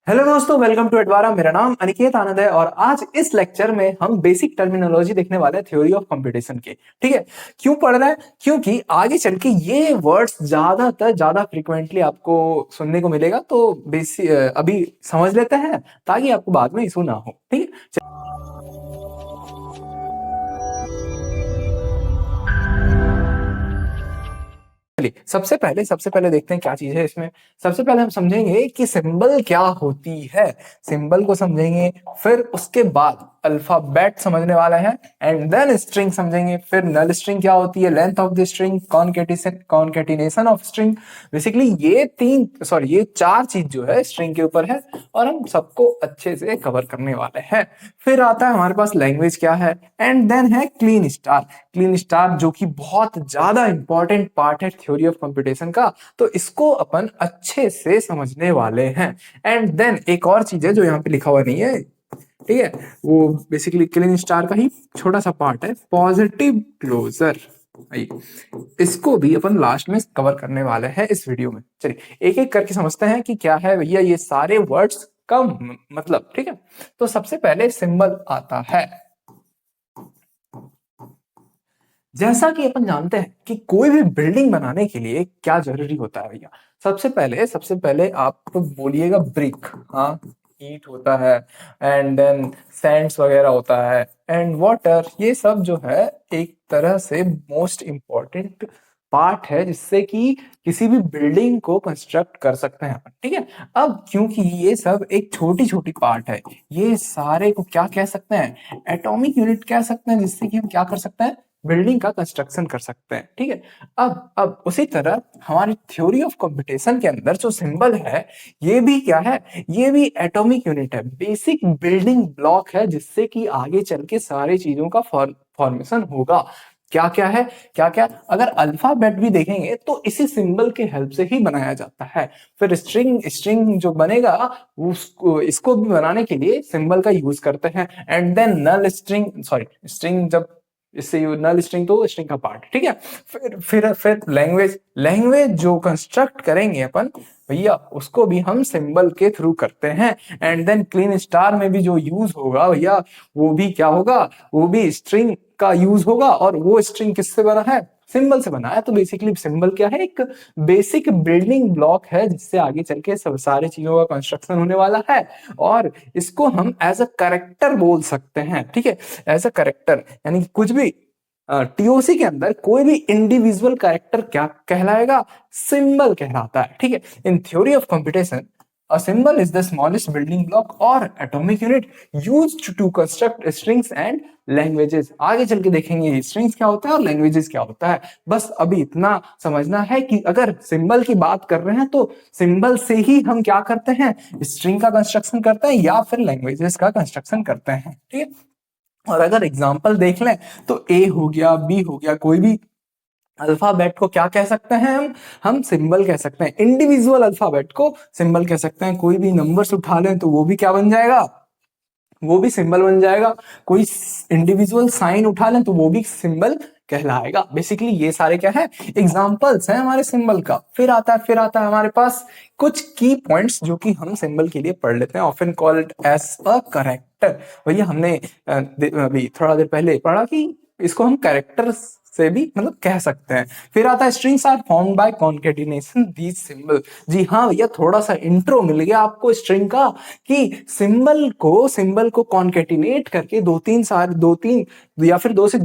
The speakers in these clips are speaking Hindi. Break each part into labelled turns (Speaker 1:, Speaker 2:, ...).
Speaker 1: हेलो दोस्तों, वेलकम टू एडवारा। मेरा नाम अनिकेत आनंद है और आज इस लेक्चर में हम बेसिक टर्मिनोलॉजी देखने वाले हैं थ्योरी ऑफ कंप्यूटेशन के। ठीक है, क्यों पढ़ रहे हैं? क्योंकि आगे चल के ये वर्ड्स ज्यादा फ्रिक्वेंटली आपको सुनने को मिलेगा, तो बेसिक अभी समझ लेते हैं ताकि आपको बाद में इशू ना हो। ठीक है, चलिए सबसे पहले देखते हैं क्या चीज है इसमें। सबसे पहले हम समझेंगे कि सिंबल क्या होती है, सिंबल को समझेंगे, फिर उसके बाद अल्फाबेट समझने वाला है, एंड देन स्ट्रिंग समझेंगे, फिर नल स्ट्रिंग क्या होती है, length of the string, concatenation of string. Basically ये चार चीज जो है स्ट्रिंग के ऊपर है और हम सबको अच्छे से कवर करने वाले हैं। फिर आता है हमारे पास लैंग्वेज क्या है, एंड देन है क्लीन स्टार जो कि बहुत ज्यादा इंपॉर्टेंट पार्ट है थ्योरी ऑफ कंप्यूटेशन का, तो इसको अपन अच्छे से समझने वाले हैं। एंड देन एक और चीज है जो यहाँ पे लिखा हुआ नहीं है, ठीक है, वो बेसिकली क्लीन स्टार का ही छोटा सा पार्ट है, पॉजिटिव क्लोजर। इसको भी अपन लास्ट में कवर करने वाले हैं इस वीडियो में। चलिए एक एक करके समझते हैं कि क्या है भैया ये सारे वर्ड्स का मतलब। ठीक है, तो सबसे पहले सिंबल आता है। जैसा कि अपन जानते हैं कि कोई भी बिल्डिंग बनाने के लिए क्या जरूरी होता है भैया, सबसे पहले आप तो बोलिएगा ब्रिक, हाँ, ईंट होता है, एंड देन सैंड्स वगैरह होता है, एंड वाटर। ये सब जो है एक तरह से मोस्ट इम्पोर्टेंट पार्ट है जिससे कि किसी भी बिल्डिंग को कंस्ट्रक्ट कर सकते हैं अपन। ठीक है, अब क्योंकि ये सब एक छोटी छोटी पार्ट है, ये सारे को क्या कह सकते हैं, एटॉमिक यूनिट कह सकते हैं, जिससे कि हम क्या कर सकते हैं, बिल्डिंग का कंस्ट्रक्शन कर सकते हैं। ठीक है, अब उसी तरह हमारी थ्योरी ऑफ कंप्यूटेशन के अंदर जो सिंबल है, ये भी क्या है, ये भी एटॉमिक यूनिट है, बेसिक बिल्डिंग ब्लॉक है, जिससे कि आगे चल के सारी चीजों का फॉर्मेशन होगा। क्या क्या है, क्या क्या, अगर अल्फाबेट भी देखेंगे तो इसी सिंबल के हेल्प से ही बनाया जाता है। फिर स्ट्रिंग जो बनेगा उसको इसको भी बनाने के लिए सिंबल का यूज करते हैं। And then null string, sorry string, जब इससे नल स्ट्रिंग तो स्ट्रिंग का पार्ट। ठीक है, फिर लैंग्वेज जो कंस्ट्रक्ट करेंगे अपन भैया, उसको भी हम सिंबल के थ्रू करते हैं। एंड देन क्लीन स्टार में भी जो यूज होगा भैया, वो भी क्या होगा, वो भी स्ट्रिंग का यूज होगा, और वो स्ट्रिंग किससे बना है, सिंबल से बना है। तो बेसिकली सिंबल क्या है, एक बेसिक बिल्डिंग ब्लॉक है जिससे आगे चल के सब सारे चीजों का कंस्ट्रक्शन होने वाला है, और इसको हम एज अ करेक्टर बोल सकते हैं। ठीक है, एज अ करेक्टर यानी कि कुछ भी टीओसी के अंदर कोई भी इंडिविजुअल कैरेक्टर क्या कहलाएगा, सिंबल कहलाता है। ठीक है, in theory of computation a symbol is the smallest building block or atomic unit used to construct strings and languages। आगे चल के देखेंगे स्ट्रिंग्स क्या होता है और लैंग्वेजेस क्या होता है। बस अभी इतना समझना है कि अगर सिंबल की बात कर रहे हैं तो सिंबल से ही हम क्या करते हैं, स्ट्रिंग का कंस्ट्रक्शन करते हैं या फिर लैंग्वेजेस का कंस्ट्रक्शन करते हैं। ठीक है, और अगर एग्जाम्पल देख लें तो ए हो गया, बी हो गया, कोई भी अल्फाबेट को क्या कह सकते हैं, हम सिंबल कह सकते हैं। इंडिविजुअल अल्फाबेट को सिंबल कह सकते हैं। कोई भी नंबर्स उठा लें तो वो भी क्या बन जाएगा, वो भी सिंबल बन जाएगा। कोई इंडिविजुअल साइन उठा लें तो वो भी सिंबल कहलाएगा। बेसिकली ये सारे क्या है, एग्जांपल्स हैं हमारे सिंबल का। फिर आता है हमारे पास कुछ की पॉइंट्स जो कि हम सिंबल के लिए पढ़ लेते हैं, often called as a character. भैया हमने अभी थोड़ा देर पहले पढ़ा कि इसको हम कैरेक्टर से भी मतलब कह सकते हैं। फिर आता है strings are formed by concatenation these symbol. जी हाँ भैया, थोड़ा सा इंट्रो मिल गया आपको स्ट्रिंग का, कि सिंबल को कॉन्केटिनेट करके दो तीन या फिर दो से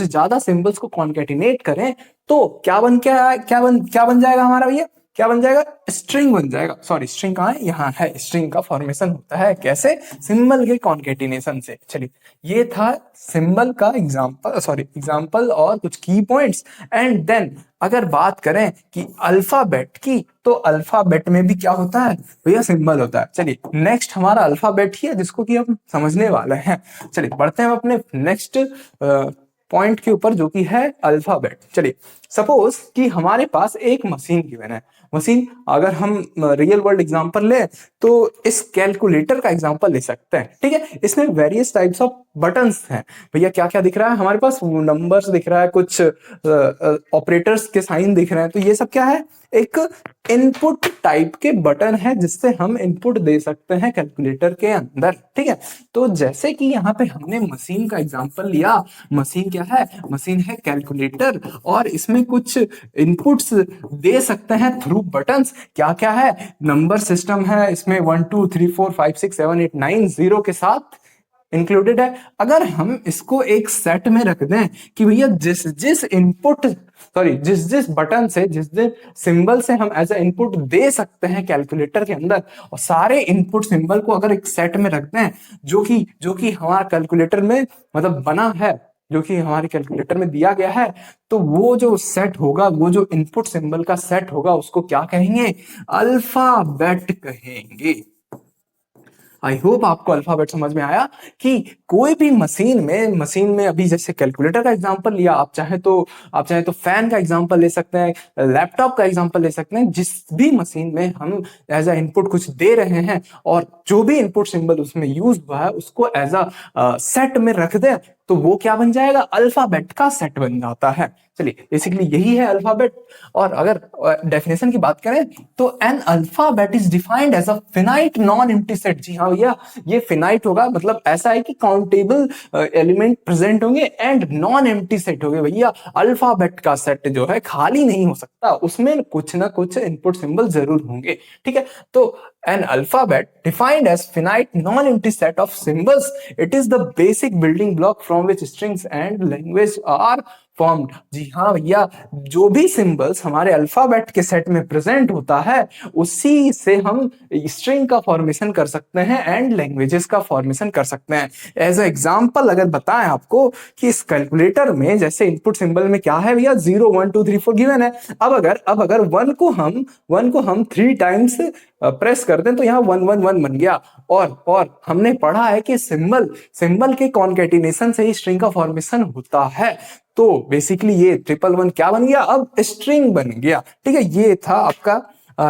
Speaker 1: ज्यादा सिंबल्स को कॉन्केटिनेट करें तो क्या बन जाएगा हमारा भैया, क्या बन जाएगा, स्ट्रिंग बन जाएगा। सॉरी, स्ट्रिंग कहाँ है, यहाँ है। स्ट्रिंग का फॉर्मेशन होता है कैसे, सिंबल के कॉन्केटिनेशन से। चलिए ये था सिंबल का एग्जांपल और कुछ की पॉइंट्स। एंड देन अगर बात करें कि अल्फाबेट की, तो अल्फाबेट में भी क्या होता है भैया, सिंबल होता है। चलिए नेक्स्ट हमारा अल्फाबेट ही है जिसको कि हम समझने वाले हैं। चलिए बढ़ते हैं अपने नेक्स्ट पॉइंट के ऊपर जो कि है अल्फाबेट। चलिए सपोज कि हमारे पास एक मशीन गिवन है। मशीन, अगर हम रियल वर्ल्ड एग्जांपल ले तो इस कैलकुलेटर का एग्जांपल ले सकते हैं। ठीक है, इसमें वेरियस टाइप्स ऑफ बटन्स हैं। भैया क्या क्या दिख रहा है हमारे पास? नंबर्स दिख रहा है, कुछ ऑपरेटर्स के साइन दिख रहे हैं। तो ये सब क्या है? एक इनपुट टाइप के बटन है जिससे हम इनपुट दे सकते हैं कैलकुलेटर के अंदर। ठीक है, तो जैसे कि यहाँ पे हमने मशीन का एग्जांपल लिया। मशीन क्या है? मशीन है कैलकुलेटर, और इसमें कुछ इनपुट्स दे सकते हैं थ्रू बटन्स। क्या क्या है? नंबर सिस्टम है इसमें, 1 2 3 4 5 6 7 8 9 0 के साथ इंक्लूडेड है। अगर हम इसको एक सेट में रख दें कि भैया जिस जिस इनपुट, सॉरी, जिस जिस बटन से, जिस जिस सिंबल से हम एज ए इनपुट दे सकते हैं कैलकुलेटर के अंदर, और सारे इनपुट सिंबल को अगर एक सेट में रख दें जो कि हमारा कैलकुलेटर में मतलब बना है, जो कि हमारे कैलकुलेटर में दिया गया है, तो वो जो सेट होगा, वो जो इनपुट सिंबल का सेट होगा, उसको क्या कहेंगे? अल्फाबेट कहेंगे। आई होप आपको अल्फाबेट समझ में आया कि कोई भी मशीन में अभी जैसे कैलकुलेटर का एग्जांपल लिया, आप चाहे तो फैन का एग्जांपल ले सकते हैं, लैपटॉप का एग्जांपल ले सकते हैं। जिस भी मशीन में हम एज अ इनपुट कुछ दे रहे हैं और जो भी इनपुट सिंबल उसमें यूज हुआ है उसको एज अ सेट में रख दें, तो वो क्या बन जाएगा? अल्फाबेट का सेट बन जाता है। चलिए, बेसिकली यही है अल्फाबेट। और अगर डेफिनेशन की बात करें तो an alphabet is defined as a finite non empty set. जी हाँ भैया, ये फिनाइट होगा, मतलब ऐसा है कि काउंटेबल एलिमेंट प्रेजेंट होंगे एंड नॉन एम्प्टी सेट होंगे। भैया अल्फाबेट का सेट जो है खाली नहीं हो सकता, उसमें कुछ ना कुछ इनपुट सिंबल जरूर होंगे। ठीक है, तो an alphabet defined as finite non-empty set of symbols, it is the basic building block from which strings and language are formed. जी हाँ भैया, जो भी सिंबल्स हमारे अल्फाबेट के सेट में प्रेजेंट होता है उसी से हम स्ट्रिंग का फॉर्मेशन कर सकते हैं एंड लैंग्वेजेस का फॉर्मेशन कर सकते हैं। एज ए एग्जांपल अगर बताएं आपको कि इस कैलकुलेटर में जैसे इनपुट सिंबल में क्या है भैया, 0 1 2 3 4 गिवन है। अब अगर वन को हम 3 टाइम्स प्रेस कर दें तो यहाँ 1 1 1 बन गया। और हमने पढ़ा है कि सिंबल के कॉन्केटिनेशन से ही स्ट्रिंग का फॉर्मेशन होता है। तो बेसिकली ये 111 क्या बन गया? अब स्ट्रिंग बन गया। ठीक है, ये था आपका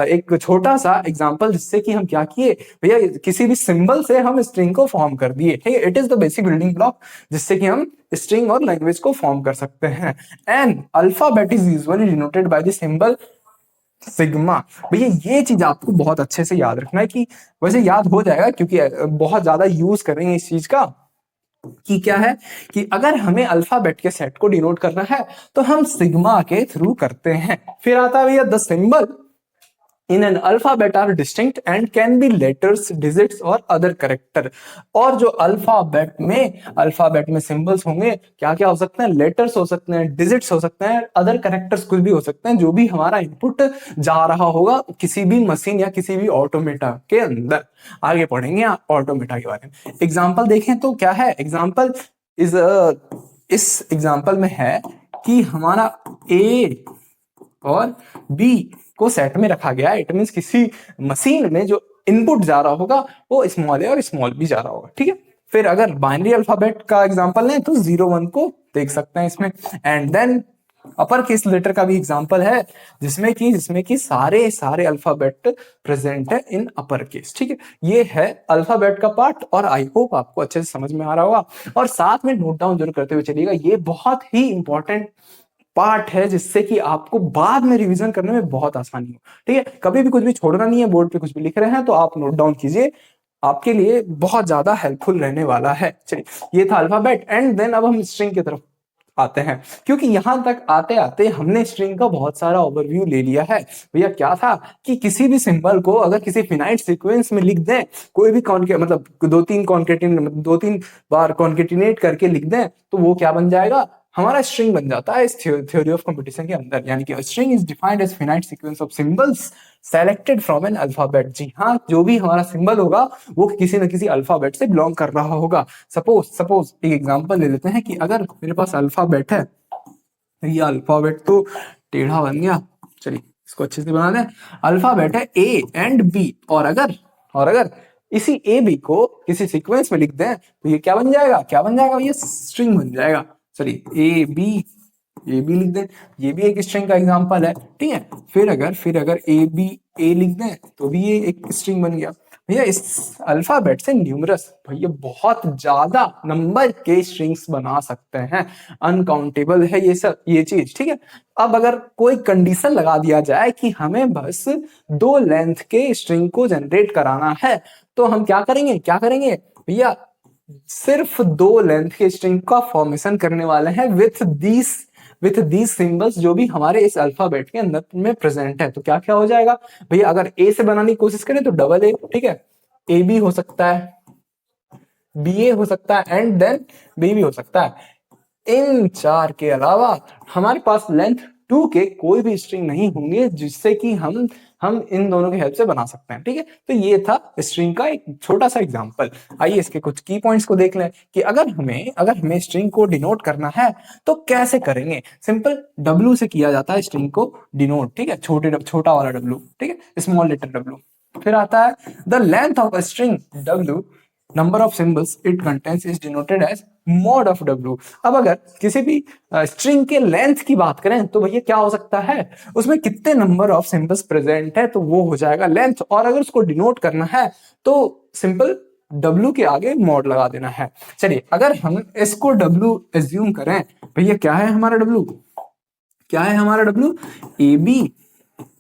Speaker 1: एक छोटा सा एग्जांपल जिससे कि हम क्या किए भैया, किसी भी सिंबल से हम स्ट्रिंग को फॉर्म कर दिए। ठीक है, it is the basic building block जिससे कि हम स्ट्रिंग और लैंग्वेज को फॉर्म कर सकते हैं। And alphabet is usually denoted by the symbol sigma. भैया ये चीज आपको बहुत अच्छे से याद रखना है, कि वैसे याद हो जाएगा क्योंकि बहुत ज्यादा यूज करेंगे इस चीज का। कि क्या है कि अगर हमें अल्फाबेट के सेट को डिनोट करना है तो हम सिग्मा के थ्रू करते हैं। फिर आता है भैया the symbol in an alphabet are distinct and can be letters, digits और अदर करेक्टर। और जो अल्फाबेट में सिंबल्स होंगे, क्या क्या हो सकते हैं? लेटर्स हो सकते हैं, डिजिट्स हो सकते हैं, अदर करेक्टर्स कुछ भी हो सकते हैं, जो भी हमारा इनपुट जा रहा होगा किसी भी मशीन या किसी भी ऑटोमेटा के अंदर। आगे पढ़ेंगे ऑटोमेटा के बारे में। एग्जाम्पल देखें तो क्या है? एग्जाम्पल इस एग्जाम्पल में है कि हमारा ए और बी को सेट में रखा गया है। इट मींस किसी मशीन में जो इनपुट जा रहा होगा वो स्मॉल ए और स्मॉल बी जा रहा होगा। ठीक है, फिर अगर बाइनरी अल्फाबेट का एग्जांपल लें तो 0 1 को देख सकते हैं इसमें। And then upper case letter का भी एग्जांपल है जिसमें कि सारे अल्फाबेट प्रेजेंट है इन अपर केस। ठीक है, ये है अल्फाबेट का पार्ट, और आई होप आपको अच्छे से समझ में आ रहा होगा। और साथ में नोट डाउन जरूर करते हुए चलिएगा, ये बहुत ही इंपॉर्टेंट पार्ट है जिससे कि आपको बाद में रिवीजन करने में बहुत आसानी हो। ठीक है, कभी भी कुछ भी छोड़ना नहीं है। बोर्ड पे कुछ भी लिख रहे हैं तो आप नोट डाउन कीजिए, आपके लिए बहुत ज्यादा हेल्पफुल रहने वाला है। चलिए, ये था अल्फाबेट। एंड देन अब हम स्ट्रिंग की तरफ आते हैं, क्योंकि यहां तक आते आते हमने स्ट्रिंग का बहुत सारा ओवरव्यू ले लिया है। भैया क्या था कि किसी भी सिंबल को अगर किसी फिनाइट सीक्वेंस में लिख दें, कोई भी मतलब दो तीन बार कॉन्केटिनेट करके लिख दें, तो वो क्या बन जाएगा? हमारा स्ट्रिंग बन जाता है इस थ्योरी ऑफ कंपटीशन के अंदर। यानी कि string is defined as finite sequence of symbols selected from an alphabet. जी हाँ, जो भी हमारा सिंबल होगा वो किसी न किसी अल्फाबेट से बिलोंग कर रहा होगा। सपोज एक एग्जांपल ले लेते हैं कि अगर मेरे पास अल्फाबेट है, ये अल्फाबेट तो टेढ़ा बन गया, चलिए इसको अच्छे से बना दें। अल्फाबेट है ए एंड बी, और अगर इसी ए बी को किसी सीक्वेंस में लिख दें तो ये क्या बन जाएगा? ये स्ट्रिंग बन जाएगा। चलिए, ए बी ए बी लिख दें, ये भी एक स्ट्रिंग का एग्जांपल है, ठीक है। फिर अगर ए बी ए लिख दें तो भी ये एक स्ट्रिंग बन गया। भैया इस अल्फाबेट से न्यूमरस भैया बहुत ज्यादा नंबर के स्ट्रिंग्स बना सकते हैं, अनकाउंटेबल है ये सब ये चीज, ठीक है। अब अगर कोई कंडीशन लगा दिया जाए कि हमें बस 2 लेंथ के स्ट्रिंग को जनरेट कराना है, तो हम क्या करेंगे भैया, सिर्फ 2 लेंथ के स्ट्रिंग का फॉर्मेशन करने वाले हैं विथ दीस सिंबल्स जो भी हमारे इस अल्फाबेट के अंदर में प्रेजेंट है। तो क्या क्या हो जाएगा भैया, अगर ए से बनाने की कोशिश करें तो डबल ए, ठीक है, ए बी हो सकता है, बी ए हो सकता है, एंड देन बी भी हो सकता है। इन 4 के अलावा हमारे पास लेंथ 2 के कोई भी स्ट्रिंग नहीं होंगे जिससे कि हम इन दोनों की हेल्प से बना सकते हैं, ठीक है। तो ये था स्ट्रिंग का एक छोटा सा एग्जांपल। आइए इसके कुछ की पॉइंट्स को देख लें कि अगर हमें स्ट्रिंग को डिनोट करना है तो कैसे करेंगे। सिंपल W से किया जाता है स्ट्रिंग को डिनोट, ठीक है, छोटा वाला W, ठीक है, स्मॉल लेटर W। फिर आता है the length of a string W, number of symbols it contains is denoted as mod of W। अब अगर किसी भी स्ट्रिंग के लेंथ की बात करें तो भैया क्या हो सकता है, उसमें कितने नंबर ऑफ सिंबल्स प्रेजेंट है तो वो हो जाएगा लेंथ, और अगर उसको डिनोट करना है तो सिंपल W के आगे मॉड लगा देना है। चलिए अगर हम इसको W एज्यूम करें, भैया क्या है हमारा W,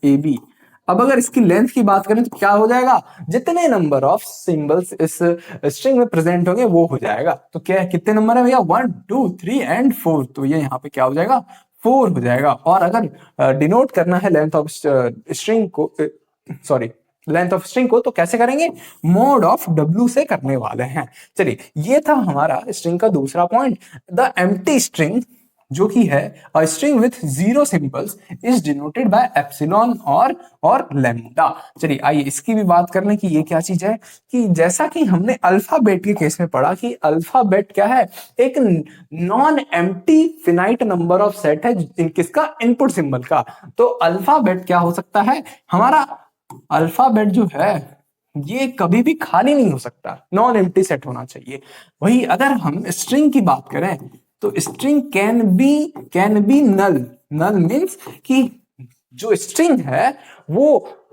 Speaker 1: ए बी। अब अगर इसकी लेंथ की बात करें तो क्या हो जाएगा, जितने नंबर ऑफ सिंबल्स इस स्ट्रिंग में प्रेजेंट होंगे वो हो जाएगा। तो क्या है, कितने नंबर है भैया, 1 2 3 एंड 4, तो ये यहाँ पे क्या हो जाएगा, 4 हो जाएगा। और अगर डिनोट करना है लेंथ ऑफ स्ट्रिंग को, सॉरी लेंथ ऑफ स्ट्रिंग को, तो कैसे करेंगे, मोड ऑफ W से करने वाले हैं। चलिए ये था हमारा स्ट्रिंग का दूसरा पॉइंट। द एम्प्टी स्ट्रिंग जो कि है a string with 0 symbols is denoted by epsilon और लैम्डा। चलिए आइए इसकी भी बात कर लें कि ये क्या चीज है, कि जैसा कि हमने अल्फाबेट के केस में पढ़ा कि अल्फाबेट क्या है, एक non empty finite number of set है किसका, इनपुट सिंबल का। तो अल्फाबेट क्या हो सकता है, हमारा अल्फाबेट जो है ये कभी भी खाली नहीं हो सकता, नॉन एम्प्टी सेट होना चाहिए। वही अगर हम स्ट्रिंग की बात करें तो string can be null. Null means कि जो स्ट्रिंग है वो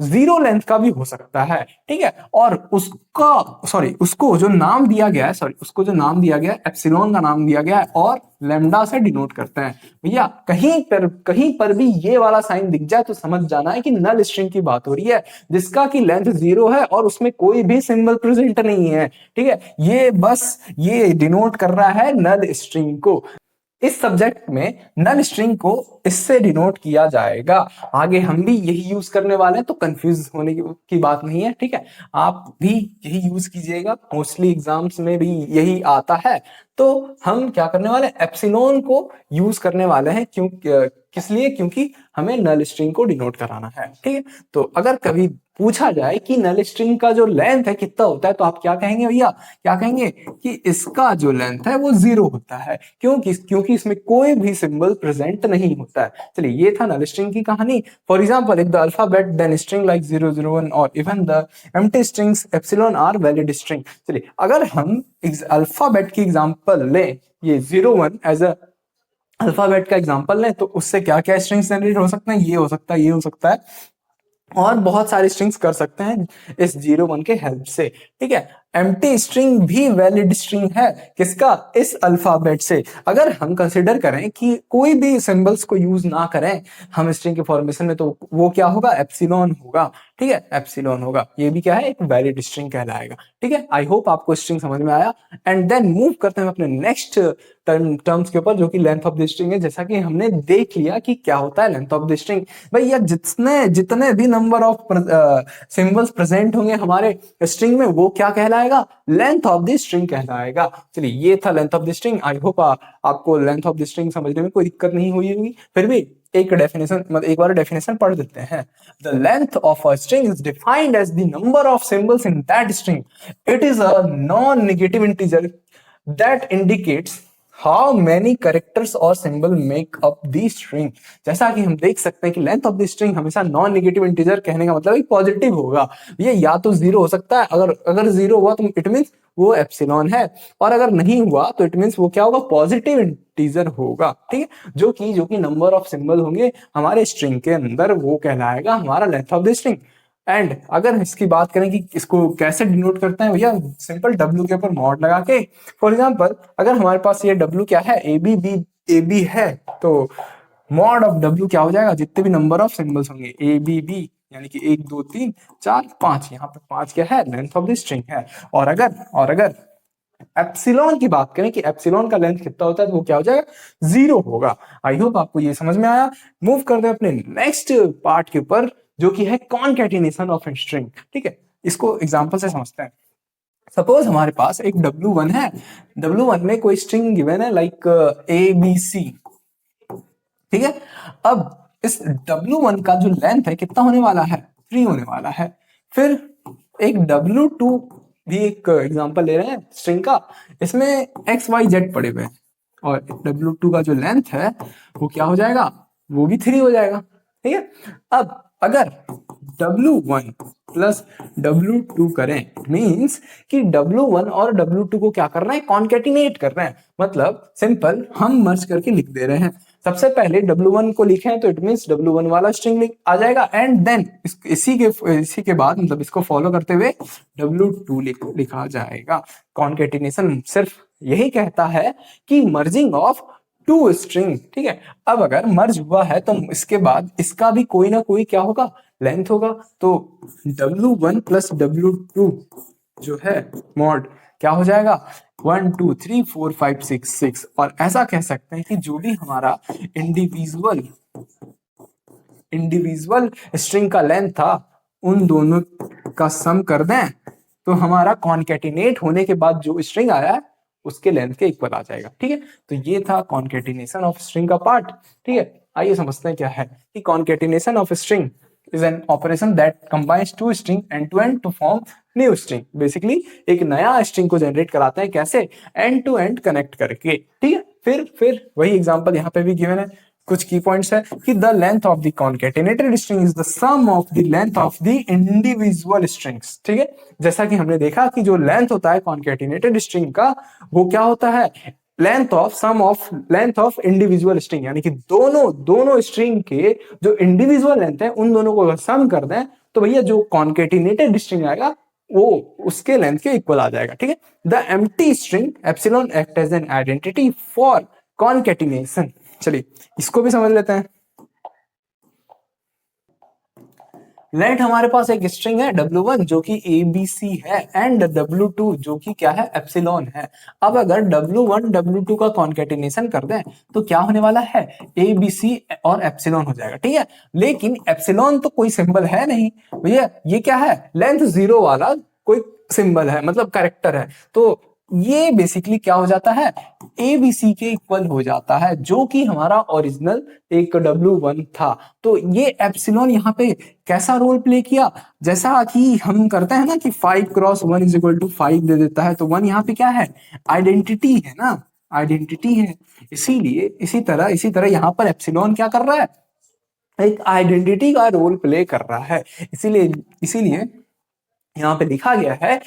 Speaker 1: 0 लेंथ का भी हो सकता है, ठीक है, और उसको जो नाम दिया गया है एप्सिलॉन का नाम दिया गया है और लैम्डा से डिनोट करते हैं। भैया कहीं पर भी ये वाला साइन दिख जाए तो समझ जाना है कि नल स्ट्रिंग की बात हो रही है, जिसका कि लेंथ 0 है और उसमें कोई भी सिंबल प्रेजेंट नहीं है, ठीक है। ये डिनोट कर रहा है नल स्ट्रिंग को। इस सब्जेक्ट में नल स्ट्रिंग को इससे डिनोट किया जाएगा। आगे हम भी यही यूज करने वाले हैं तो कंफ्यूज होने की बात नहीं है, ठीक है। आप भी यही यूज कीजिएगा, मोस्टली एग्जाम्स में भी यही आता है। तो हम क्या करने वाले हैं, एप्सिलॉन को यूज करने वाले हैं, किस लिए, क्योंकि हमें नल स्ट्रिंग को डिनोट कराना है, ठीक है। तो अगर कभी पूछा जाए कि नल स्ट्रिंग का जो लेंथ है कितना होता है तो आप क्या कहेंगे भैया, क्या कहेंगे कि इसका जो लेंथ है वो 0 होता है, क्योंकि इसमें कोई भी सिंबल प्रेजेंट नहीं होता है। चलिए ये था नल स्ट्रिंग की कहानी। For example if the alphabet then string like 0 0 1 और even the empty strings epsilon are valid string. चलिए अगर हम अल्फाबेट की एग्जांपल लें, ये 0 1 एज अ अल्फाबेट का एग्जांपल लें तो उससे क्या क्या स्ट्रिंग्स जनरेट हो सकते हैं, ये हो सकता है, ये हो सकता है, और बहुत सारे स्ट्रिंग्स कर सकते हैं इस 0 1 के हेल्प से, ठीक है। एम्प्टी स्ट्रिंग भी वैलिड स्ट्रिंग है, किसका, इस अल्फाबेट से। अगर हम कंसिडर करें कि कोई भी सिंबल्स को यूज ना करें हम स्ट्रिंग के फॉर्मेशन में, तो वो क्या होगा, एप्सिलॉन होगा, ठीक है, एप्सिलॉन होगा। ये भी क्या है, एक वैलिड स्ट्रिंग कहलाएगा, ठीक है। आई होप आपको स्ट्रिंग समझ में आया। एंड देन मूव करते हैं अपने नेक्स्ट टर्म्स के ऊपर जो कि लेंथ ऑफ द स्ट्रिंग है। जैसा कि हमने देख लिया कि क्या होता है लेंथ ऑफ द स्ट्रिंग, भैया जितने भी नंबर ऑफ सिंबल्स प्रेजेंट होंगे हमारे स्ट्रिंग में वो क्या कहलाएगा, लेंथ ऑफ द स्ट्रिंग कहलाएगा। चलिए ये था length of the string. I hope आपको लेंथ ऑफ द स्ट्रिंग समझने में कोई दिक्कत नहीं हुई होगी। फिर भी एक बार डेफिनेशन पढ़ देते हैं। The length of a string is defined as the number of symbols in that string. It is a non negative integer that indicates how many characters और symbol make up the string. जैसा कि हम देख सकते हैं कि लेंथ ऑफ द स्ट्रिंग हमेशा नॉन नेगेटिव इंटीजर कहने का मतलब पॉजिटिव होगा। ये या तो जीरो हो सकता है, अगर अगर जीरो हुआ तो इट मीन्स वो एप्सिलॉन है, और अगर नहीं हुआ तो इट मीन्स वो क्या होगा, पॉजिटिव इंटीजर होगा। ठीक है, जो कि नंबर ऑफ सिंबल होंगे हमारे स्ट्रिंग के अंदर, वो कहलाएगा हमारा length of the string. And अगर इसकी बात करें कि इसको कैसे डिनोट करते हैं भैया, सिंपल डब्ल्यू के ऊपर मॉड लगा के। फॉर एग्जांपल अगर हमारे पास ये डब्ल्यू क्या है, ए बी है, तो मॉड ऑफ डब्ल्यू क्या हो जाएगा, जितने भी नंबर ऑफ सिंबल्स होंगे ए बी, यानी कि 1 2 3 4 5, यहाँ पे 5 क्या है, लेंथ ऑफ द स्ट्रिंग है। और अगर एप्सिलॉन की बात करें कि एप्सिलॉन का लेंथ कितना होता है, तो वो क्या हो जाएगा, जीरो होगा। आई होप आपको ये समझ में आया। मूव करते हैं अपने नेक्स्ट पार्ट के ऊपर, जो कि है कॉनकैटिनेशन ऑफ स्ट्रिंग। ठीक है, इसको एग्जांपल से समझते हैं। सपोज हमारे पास एक W1 है, W1 में कोई स्ट्रिंग गिवन है लाइक ABC। ठीक है, अब इस W1 का जो लेंथ है कितना होने वाला है, 3 होने वाला है। फिर एक W2 भी एक एग्जांपल ले रहे हैं स्ट्रिंग का, इसमें XYZ पड़े हुए हैं, और W2 का जो लेंथ है वो क्या हो जाएगा, वो भी 3 हो जाएगा। ठीक है, अब अगर W1 प्लस W2 करें, मीन्स कि W1 और W2 को क्या कर रहे हैं, कॉन्केटिनेट कर रहे हैं। मतलब सिंपल हम मर्ज करके लिख दे रहे हैं। सबसे पहले W1 को लिखें तो इट मीन्स W1 वाला स्ट्रिंग आ जाएगा, एंड देन इसी के बाद मतलब इसको फॉलो करते हुए W2 लिखा जाएगा। कॉन्केटिनेशन सिर्फ यही कहता है कि मर्जिंग ऑफ टू स्ट्रिंग। ठीक है, अब अगर मर्ज हुआ है तो इसके बाद इसका भी कोई ना कोई क्या होगा, लेंथ होगा। तो W1 प्लस W2 जो है मॉड क्या हो जाएगा, 1 2 3 4 5 6। और ऐसा कह सकते हैं कि जो भी हमारा इंडिविजुअल स्ट्रिंग का लेंथ था, उन दोनों का सम कर दें तो हमारा कॉन्केटिनेट होने के बाद जो स्ट्रिंग आया है उसके लेंथ के इक्वल आ जाएगा। ठीक है, तो ये था कॉन्केटिनेशन ऑफ स्ट्रिंग का पार्ट। ठीक है, आइए समझते हैं क्या है कि concatenation of string is an operation that combines two string end to end to form new string। Basically एक नया स्ट्रिंग को जनरेट कराते हैं, कैसे, एंड टू एंड कनेक्ट करके। ठीक है, फिर वही एग्जांपल यहाँ पे भी गिवन है। कुछ की पॉइंट्स है कि the length of the concatenated string is the sum of the length of the individual strings. ठीक है, जैसा कि हमने देखा कि जो लेंथ होता है कॉन्केटिनेटेड स्ट्रिंग का, वो क्या होता है, लेंथ ऑफ इंडिविजुअल स्ट्रिंग, यानी कि दोनों स्ट्रिंग के जो इंडिविजुअल लेंथ है उन दोनों को अगर सम कर दें तो भैया जो कॉन्केटिनेटेड स्ट्रिंग आएगा वो उसके लेंथ के इक्वल आ जाएगा। ठीक है, the empty string epsilon act as an identity for concatenation. चलिए इसको भी समझ लेते हैं। लेट हमारे पास एक स्ट्रिंग है W1 जो कि ABC है, एंड W2 जो कि क्या है, एप्सिलॉन है। अब अगर W1 W2 का कॉन्केटिनेशन कर दें तो क्या होने वाला है, ABC और एप्सिलॉन हो जाएगा। ठीक है, लेकिन एप्सिलॉन तो कोई सिंबल है नहीं भैया, ये क्या है, लेंथ जीरो वाला कोई सिंबल है, मतलब कैरेक्टर है। तो ये बेसिकली क्या हो जाता है, ABC के इक्वल हो जाता है, जो कि हमारा ओरिजिनल एक W1 था। तो ये एप्सिलॉन यहाँ पे कैसा रोल प्ले किया, जैसा कि हम करते हैं ना कि 5 क्रॉस 1 इज इक्वल टू 5 दे देता है, तो 1 यहाँ पे क्या है, आइडेंटिटी है ना, आइडेंटिटी है। इसीलिए इसी तरह यहाँ पर एप्सिलॉन क्या कर रहा है, एक आइडेंटिटी का रोल प्ले कर रहा है। इसीलिए यहाँ पे लिखा गया है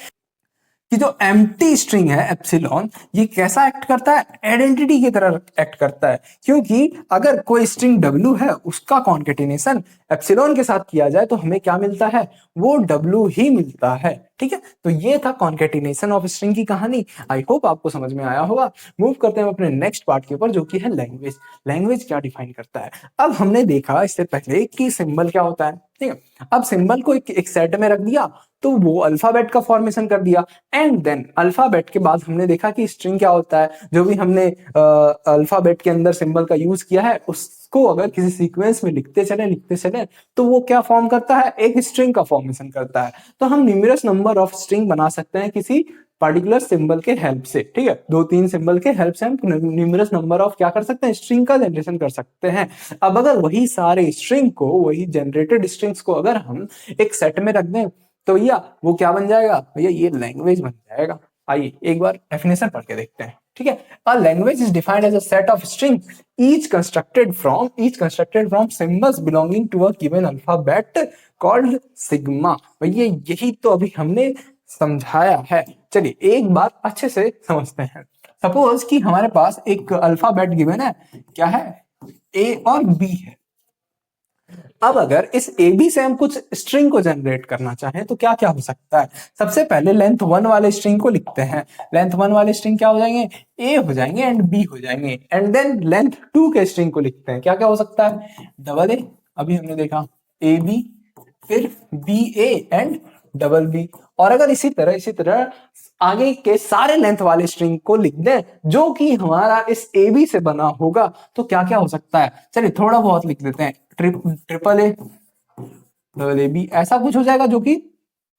Speaker 1: कि जो एम्प्टी स्ट्रिंग है एप्सिलॉन, ये कैसा एक्ट करता है, आइडेंटिटी की तरह एक्ट करता है। क्योंकि अगर कोई स्ट्रिंग W है उसका कॉन्केटिनेशन एप्सिलॉन के साथ किया जाए तो हमें क्या मिलता है, वो W ही मिलता है। ठीक है, तो ये था कॉन्केटिनेशन ऑफ स्ट्रिंग की कहानी। आई होप आपको समझ में आया होगा। मूव करते हैं अपने नेक्स्ट पार्ट के ऊपर, जो कि है लैंग्वेज। लैंग्वेज क्या डिफाइन करता है। अब हमने देखा इससे पहले कि सिंबल क्या होता है। ठीक है, अब सिंबल को एक सेट में रख दिया तो वो अल्फाबेट का फॉर्मेशन कर दिया, एंड देन अल्फाबेट के बाद हमने देखा कि स्ट्रिंग क्या होता है। जो भी हमने अल्फाबेट के अंदर सिंबल का यूज किया है उसको अगर किसी सीक्वेंस में लिखते चले तो वो क्या फॉर्म करता है, एक स्ट्रिंग का फॉर्मेशन करता है। तो हम न्यूमरस नंबर ऑफ स्ट्रिंग बना सकते हैं किसी पर्टिकुलर सिंबल के हेल्प से। ठीक है, 2 3 सिंबल के हेल्प से हम न्यूमरस नंबर ऑफ क्या कर सकते हैं, स्ट्रिंग का जनरेशन कर सकते हैं। अब अगर वही सारे स्ट्रिंग को, वही जनरेटेड स्ट्रिंग्स को अगर हम एक सेट में रख दें तो भैया वो क्या बन जाएगा, भैया ये लैंग्वेज बन जाएगा। आइए एक बार डेफिनेशन पढ़ के देखते हैं। ठीक है। A language is defined as a set of string each constructed from symbols belonging to a given alphabet called sigma। भैया यही तो अभी हमने समझाया है। चलिए एक बात अच्छे से समझते हैं। सपोज कि हमारे पास एक अल्फाबेट गिवन है, क्या है, ए और बी है। अब अगर इस ए बी से हम कुछ स्ट्रिंग को जनरेट करना चाहें तो क्या क्या हो सकता है। सबसे पहले लेंथ वन वाले स्ट्रिंग को लिखते हैं। लेंथ वन वाले स्ट्रिंग क्या हो जाएंगे, ए हो जाएंगे एंड बी हो जाएंगे। एंड देन लेंथ टू के स्ट्रिंग को लिखते हैं, क्या क्या हो सकता है, डबल ए, अभी हमने देखा ए बी, फिर B A and double B. और अगर इसी तरह आगे के सारे लेंथ वाले स्ट्रिंग को लिख दें जो कि हमारा इस ए बी से बना होगा तो क्या क्या हो सकता है। चलिए थोड़ा बहुत लिख देते हैं, triple A double A B, ऐसा कुछ हो जाएगा जो कि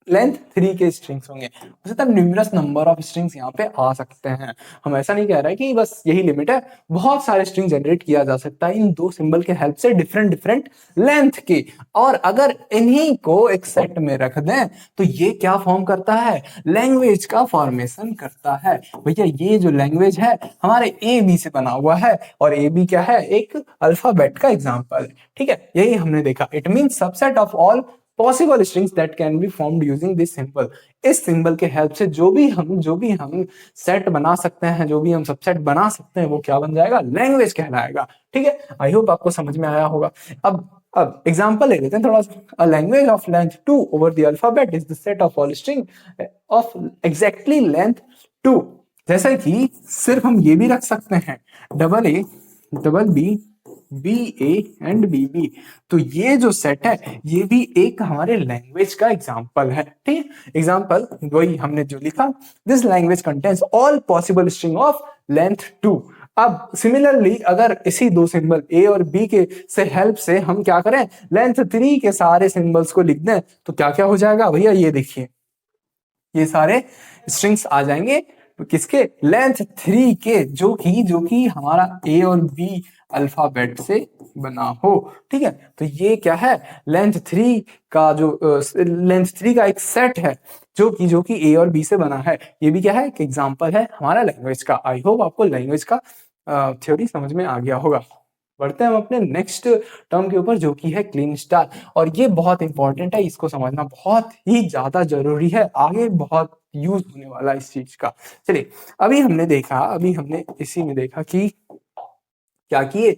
Speaker 1: लेंथ 3 के स्ट्रिंग्स होंगे। उसी तरह न्यूमरस नंबर ऑफ स्ट्रिंग्स यहाँ पे आ सकते हैं। हम ऐसा नहीं कह रहे कि बस यही लिमिट है, बहुत सारे स्ट्रिंग जनरेट किया जा सकता है इन दो सिंबल के हेल्प से, डिफरेंट डिफरेंट लेंथ के। और अगर इन्हीं को एक सेट में रख दें तो ये क्या फॉर्म करता है, लैंग्वेज का फॉर्मेशन करता है। भैया ये जो लैंग्वेज है हमारे ए बी से बना हुआ है, और ए बी क्या है, एक अल्फाबेट का एग्जाम्पल है। ठीक है, यही हमने देखा। It means subset of all possible strings that can be formed using this symbol. इस सिंबल के हेल्प से जो भी हम सेट बना सकते हैं, जो भी हम सबसेट बना सकते हैं, वो क्या बन जाएगा, लैंग्वेज कहलाएगा। ठीक है, आई होप आपको समझ में आया होगा। अब एग्जांपल ले लेते हैं थोड़ा सा। A language of length 2 over the alphabet is the set of all string of exactly length 2। जैसे कि सिर्फ हम ये भी रख सकते हैं, double A double B B A and B B. तो ये जो सेट है ये भी एक हमारे लैंग्वेज का एग्जांपल है। ठीक है, एग्जांपल वही हमने जो लिखा, this language contains all possible string of length 2। अब सिमिलरली अगर इसी दो सिंबल ए और बी के से हेल्प से हम क्या करें, लेंथ 3 के सारे सिंबल्स को लिख दें तो क्या क्या हो जाएगा भैया, ये देखिए ये सारे स्ट्रिंग्स आ जाएंगे किसके, लेंथ 3 के, जो कि हमारा ए और बी अल्फाबेट से बना हो। ठीक है, तो ये क्या है, लेंथ 3 का जो लेंथ 3 का एक सेट है जो कि ए और बी से बना है। ये भी क्या है, एक एग्जांपल है हमारा लैंग्वेज का। आई होप आपको लैंग्वेज का थ्योरी समझ में आ गया होगा। बढ़ते हैं हम अपने नेक्स्ट टर्म के ऊपर जो कि है क्लीन स्टार। और ये बहुत इंपॉर्टेंट है, इसको समझना बहुत ही ज्यादा जरूरी है, आगे बहुत यूज होने वाला इस चीज का। चलिए अभी हमने इसी में देखा कि क्या किए,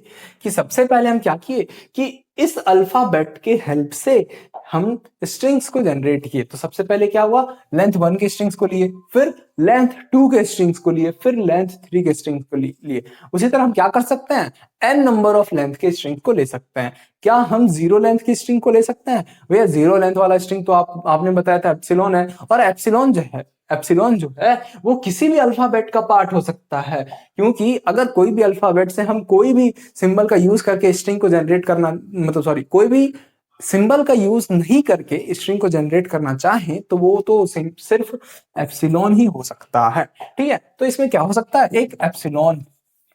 Speaker 1: कि सबसे पहले हम क्या किए कि इस अल्फाबेट के हेल्प से हम स्ट्रिंग्स को जनरेट किए। तो सबसे पहले क्या हुआ, लेंथ 1 के स्ट्रिंग्स को लिए, फिर लेंथ 2 के स्ट्रिंग्स को लिए, फिर लेंथ 3 के स्ट्रिंग्स को लिए। उसी तरह हम क्या कर सकते हैं, n नंबर ऑफ लेंथ के स्ट्रिंग को ले सकते हैं। क्या हम 0 लेंथ की स्ट्रिंग को ले सकते हैं, भैया 0 लेंथ वाला स्ट्रिंग तो आपने बताया था एप्सिलॉन है, और एप्सिलॉन जो है वो किसी भी अल्फाबेट का पार्ट हो सकता है। क्योंकि अगर कोई भी अल्फाबेट से हम कोई भी सिंबल का यूज करके स्ट्रिंग को जनरेट करना, मतलब सॉरी, कोई भी सिंबल का यूज नहीं करके स्ट्रिंग को जनरेट करना चाहें तो वो तो सिर्फ एप्सिलॉन ही हो सकता है। ठीक है, तो इसमें क्या हो सकता है, एक एप्सिलॉन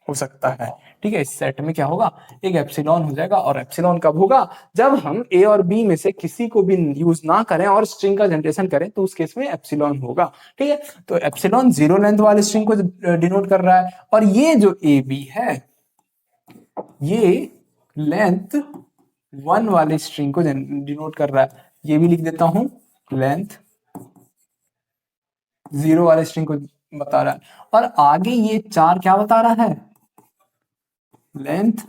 Speaker 1: हो सकता है। ठीक है, इस सेट में क्या होगा, एक एप्सिलॉन हो जाएगा। और एप्सिलॉन कब होगा, जब हम ए और बी में से किसी को भी यूज ना करें और स्ट्रिंग का जनरेशन करें, तो उस केस में एप्सिलॉन होगा। ठीक है, तो एप्सिलॉन 0 लेंथ वाले स्ट्रिंग को डिनोट कर रहा है। और ये जो ए बी है ये लेंथ 1 वाले स्ट्रिंग को डिनोट कर रहा है। ये भी लिख देता हूं, लेंथ 0 वाले स्ट्रिंग को बता रहा है। और आगे ये 4 क्या बता रहा है, लेंथ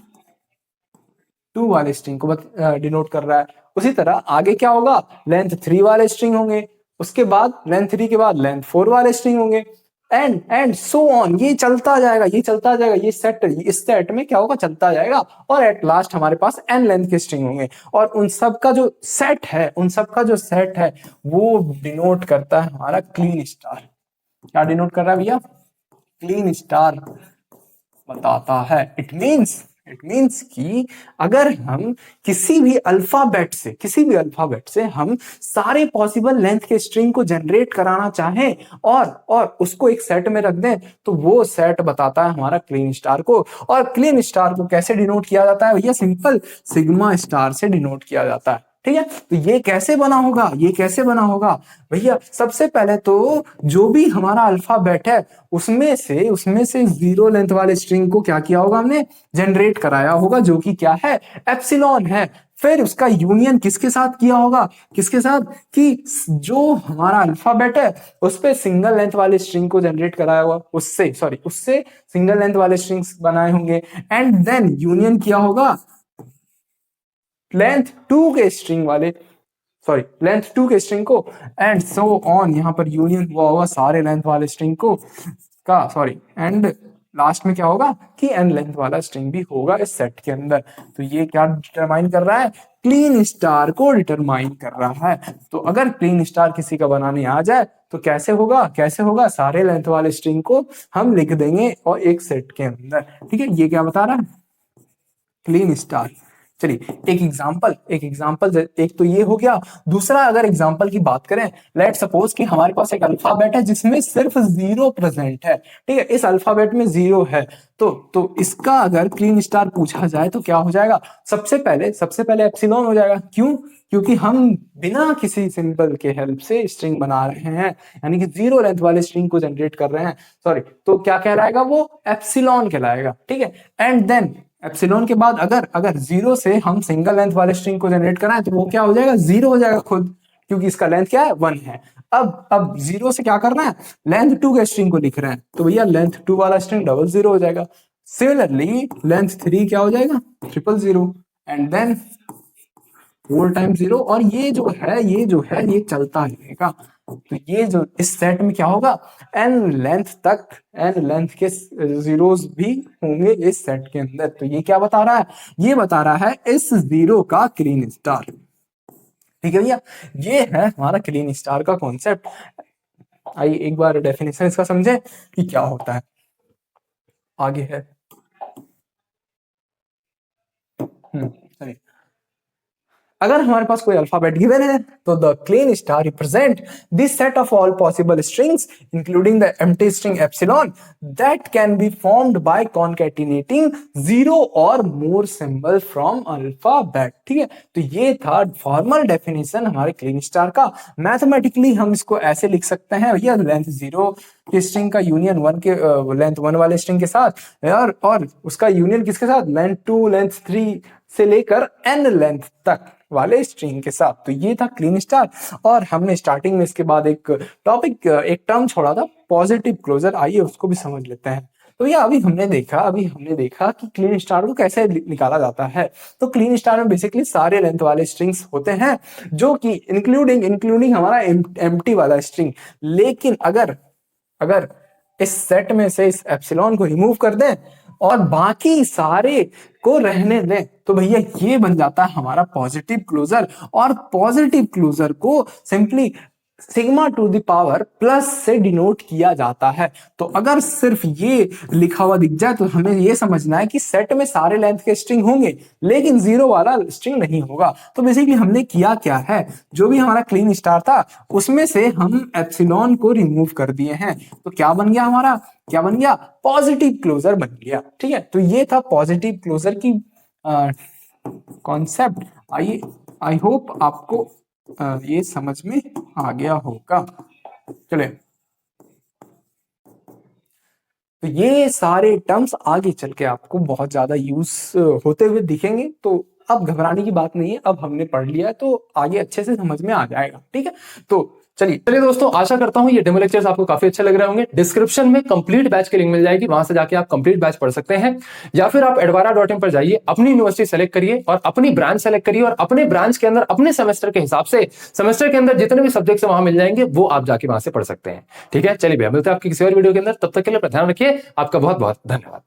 Speaker 1: 2 वाले स्ट्रिंग को डिनोट कर रहा है। उसी तरह आगे क्या होगा, लेंथ 3 वाले स्ट्रिंग होंगे, उसके बाद लेंथ 3 के बाद लेंथ 4 वाले स्ट्रिंग होंगे, एंड सो ऑन। ये चलता जाएगा, ये सेट इस सेट में क्या होगा, चलता जाएगा। और एट लास्ट हमारे पास n लेंथ के स्ट्रिंग होंगे। और उन सब का जो सेट है वो डिनोट करता है हमारा क्लीन स्टार। क्या डिनोट कर रहा है भैया, क्लीन स्टार बताता है। इट मीन्स कि अगर हम किसी भी अल्फाबेट से हम सारे पॉसिबल लेंथ के स्ट्रिंग को जनरेट कराना चाहें और उसको एक सेट में रख दें, तो वो सेट बताता है हमारा क्लीन स्टार को। और क्लीन स्टार को कैसे डिनोट किया जाता है भैया, सिंपल सिग्मा स्टार से डिनोट किया जाता है। ठीक है। तो ये कैसे बना होगा, ये कैसे बना होगा भैया? सबसे पहले तो जो भी हमारा अल्फाबेट है उसमें से जीरो लेंथ वाले स्ट्रिंग को क्या किया होगा, हमने जनरेट कराया होगा, जो कि क्या है, एप्सिलॉन है। फिर उसका यूनियन किसके साथ किया होगा, किसके साथ, कि जो हमारा अल्फाबेट है उस पे सिंगल लेंथ वाले स्ट्रिंग को जनरेट कराया हुआ, उससे सिंगल लेंथ वाले स्ट्रिंग्स बनाए होंगे, एंड देन यूनियन किया होगा लेंथ टू के स्ट्रिंग वाले, लेंथ टू के स्ट्रिंग को, एंड सो ऑन, यहाँ पर यूनियन हुआ होगा सारे लेंथ वाले स्ट्रिंग को एंड लास्ट में क्या होगा कि एन लेंथ वाला स्ट्रिंग भी होगा इस सेट के अंदर। तो ये क्या डिटरमाइन कर रहा है, क्लीन स्टार को डिटरमाइन कर रहा है। तो अगर क्लीन स्टार किसी का बनाने आ जाए तो कैसे होगा, सारे लेंथ वाले स्ट्रिंग को हम लिख देंगे और एक सेट के अंदर, ठीक है। ये क्या बता रहा है, क्लीन स्टार। चलिए एक एग्जांपल एक तो ये हो गया। दूसरा अगर एग्जांपल की बात करें, लेट सपोज कि हमारे पास एक अल्फाबेट है जिसमें सिर्फ जीरो प्रेजेंट है, ठीक है, इस अल्फाबेट में जीरो है। तो इसका अगर क्लीन स्टार पूछा जाए तो क्या हो जाएगा, सबसे पहले एप्सिलॉन हो जाएगा। क्यों? क्योंकि हम बिना किसी सिंबल के हेल्प से स्ट्रिंग बना रहे हैं, यानी कि जीरो लेंथ वाले स्ट्रिंग को जनरेट कर रहे हैं, तो क्या कहलाएगा, वो एप्सिलॉन कहलाएगा, ठीक है। एंड देन एप्सिलॉन के बाद अगर जीरो से हम सिंगल लेंथ वाले स्ट्रिंग को जनरेट कराएं तो वो क्या हो जाएगा, जीरो हो जाएगा खुद, क्योंकि इसका लेंथ क्या है, 1 है। अब जीरो से क्या करना है, लेंथ टू के स्ट्रिंग को लिख रहे हैं, तो भैया लेंथ टू वाला स्ट्रिंग डबल जीरो हो जाएगा। सिमिलरली लेंथ थ्री क्या हो जाएगा, triple zero, and then 4 time zero, और ये जो है ये चलता रहेगा। तो ये जो इस सेट में क्या होगा, एन लेंथ के जीरोस भी होंगे इस सेट के अंदर। तो ये क्या बता रहा है, ये बता रहा है इस जीरो का क्लीन स्टार, ठीक है भैया। ये है हमारा क्लीन स्टार का कॉन्सेप्ट। आइए एक बार डेफिनेशन इसका समझे कि क्या होता है। आगे है चलिए, अगर हमारे पास कोई अल्फाबेट गिवन है तो the Kleene star represent this set of all possible strings including the empty string epsilon that can be formed by concatenating zero और मोर सिंबल फ्रॉम अल्फाबेट, ठीक है। तो ये था फॉर्मल डेफिनेशन हमारे क्लीन स्टार का। मैथमेटिकली हम इसको ऐसे लिख सकते हैं भैया, लेंथ जीरो के स्ट्रिंग का यूनियन वन के लेंथ वन वाले स्ट्रिंग के साथ, और उसका यूनियन किसके साथ, लेंथ टू लेंथ थ्री से लेकर एन लेंथ तक वाले स्ट्रिंग के साथ। तो ये था क्लीन स्टार। और हमने स्टार्टिंग में इसके बाद एक टर्म छोड़ा था, पॉजिटिव क्लोजर। आइए उसको भी समझ लेते हैं। तो ये अभी हमने देखा कि क्लीन स्टार को कैसे निकाला जाता है। तो क्लीन स्टार में बेसिकली सारे लेंथ वाले स्ट्रिंग्स होते हैं, जो कि इंक्लूडिंग हमारा एम्प्टी वाला स्ट्रिंग। लेकिन अगर इस सेट में से इस एप्सिलॉन को रिमूव कर दें और बाकी सारे को रहने दें तो भैया ये बन जाता है हमारा पॉजिटिव क्लोजर। और पॉजिटिव क्लोजर को simply sigma two the power plus से डिनोट किया जाता है। तो अगर सिर्फ ये लिखा हुआ दिख जाए तो हमें ये समझना है कि सेट में सारे लेंथ के स्ट्रिंग होंगे लेकिन जीरो वाला स्ट्रिंग नहीं होगा। तो बेसिकली हमने किया क्या है, जो भी हमारा क्लीन स्टार था उसमें से हम एप्सिलॉन को रिमूव कर दिए हैं। तो क्या बन गया, पॉजिटिव क्लोजर बन गया, ठीक है। तो ये था पॉजिटिव क्लोजर की कॉन्सेप्ट। आई होप आपको ये समझ में आ गया होगा। चलिए, तो ये सारे टर्म्स आगे चल के आपको बहुत ज्यादा यूज होते हुए दिखेंगे। तो अब घबराने की बात नहीं है, अब हमने पढ़ लिया है तो आगे अच्छे से समझ में आ जाएगा, ठीक है। तो चलिए दोस्तों, आशा करता हूं ये डेमो लेक्चर्स आपको काफी अच्छे लग रहे होंगे। डिस्क्रिप्शन में कंप्लीट बैच की लिंक मिल जाएगी, वहां से जाके आप कंप्लीट बैच पढ़ सकते हैं, या फिर आप advara.in पर जाइए, अपनी यूनिवर्सिटी सेलेक्ट करिए और अपनी ब्रांच सेलेक्ट करिए, और अपने ब्रांच के अंदर अपने सेमेस्टर के हिसाब से सेमेस्टर के अंदर जितने भी सब्जेक्ट्स वहां मिल जाएंगे वो आप जाके वहां से पढ़ सकते हैं, ठीक है। चलिए भैया, मिलते हैं आपकी किसी और वीडियो के अंदर, तब तक के लिए अपना ध्यान रखिए। आपका बहुत बहुत धन्यवाद।